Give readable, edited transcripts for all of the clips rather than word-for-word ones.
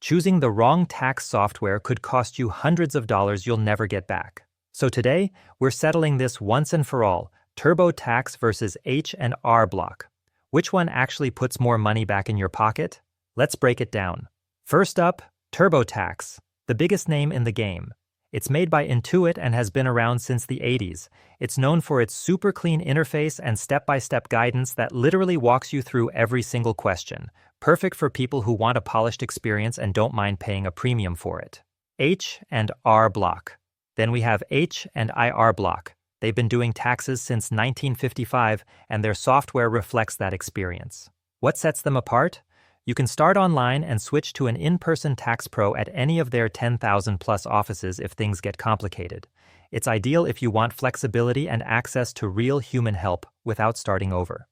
Choosing the wrong tax software could cost you hundreds of dollars you'll never get back. So today, we're settling this once and for all: TurboTax versus H&R Block. Which one actually puts more money back in your pocket? Let's break it down. First up, TurboTax, the biggest name in the game. It's made by Intuit and has been around since the 80s. It's known for its super clean interface and step-by-step guidance that literally walks you through every single question. Perfect for people who want a polished experience and don't mind paying a premium for it. H&R Block. Then we have H&R Block. They've been doing taxes since 1955, and their software reflects that experience. What sets them apart? You can start online and switch to an in-person tax pro at any of their 10,000-plus offices if things get complicated. It's ideal if you want flexibility and access to real human help without starting over.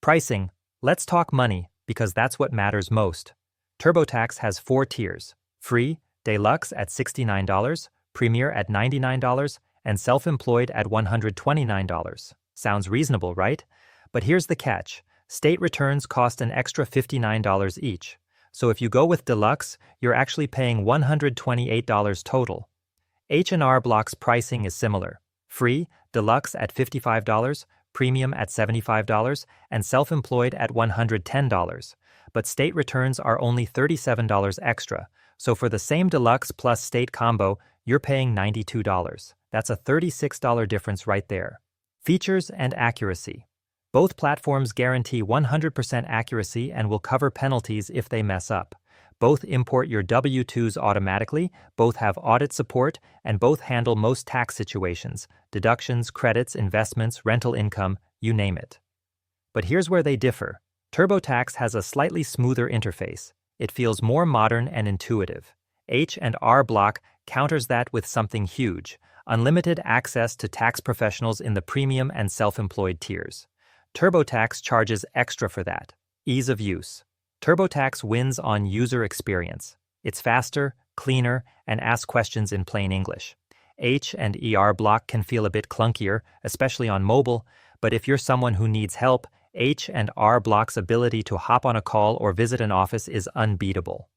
Pricing. Let's talk money, because that's what matters most. TurboTax has 4 tiers: free, deluxe at $69, premier at $99, and self-employed at $129. Sounds reasonable, right? But here's the catch. State returns cost an extra $59 each. So if you go with Deluxe, you're actually paying $128 total. H&R Block's pricing is similar. Free, Deluxe at $55, Premium at $75, and self-employed at $110. But state returns are only $37 extra. So for the same Deluxe plus State combo, you're paying $92. That's a $36 difference right there. Features and accuracy. Both platforms guarantee 100% accuracy and will cover penalties if they mess up. Both import your W-2s automatically, both have audit support, and both handle most tax situations: deductions, credits, investments, rental income, you name it. But here's where they differ. TurboTax has a slightly smoother interface. It feels more modern and intuitive. H&R Block counters that with something huge: unlimited access to tax professionals in the premium and self-employed tiers. TurboTax charges extra for that. Ease of use. TurboTax wins on user experience. It's faster, cleaner, and asks questions in plain English. H&R Block can feel a bit clunkier, especially on mobile, but if you're someone who needs help, H&R Block's ability to hop on a call or visit an office is unbeatable.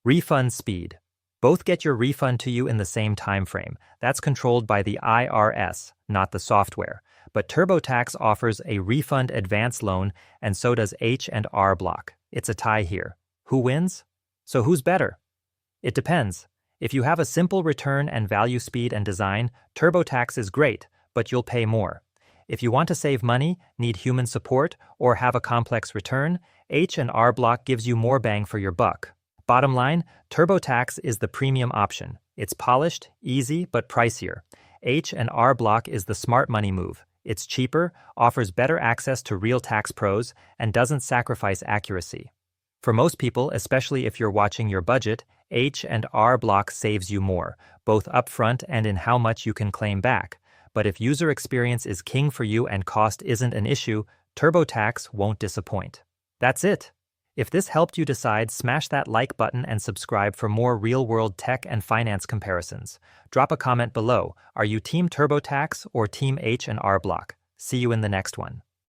Refund speed. Both get your refund to you in the same time frame. That's controlled by the IRS, not the software. But TurboTax offers a refund advance loan, and so does H&R Block. It's a tie here. Who wins? So who's better? It depends. If you have a simple return and value speed and design, TurboTax is great, but you'll pay more. If you want to save money, need human support, or have a complex return, H&R Block gives you more bang for your buck. Bottom line, TurboTax is the premium option. It's polished, easy, but pricier. H&R Block is the smart money move. It's cheaper, offers better access to real tax pros, and doesn't sacrifice accuracy. For most people, especially if you're watching your budget, H&R Block saves you more, both upfront and in how much you can claim back. But if user experience is king for you and cost isn't an issue, TurboTax won't disappoint. That's it. If this helped you decide, smash that like button and subscribe for more real-world tech and finance comparisons. Drop a comment below. Are you Team TurboTax or Team H&R Block? See you in the next one.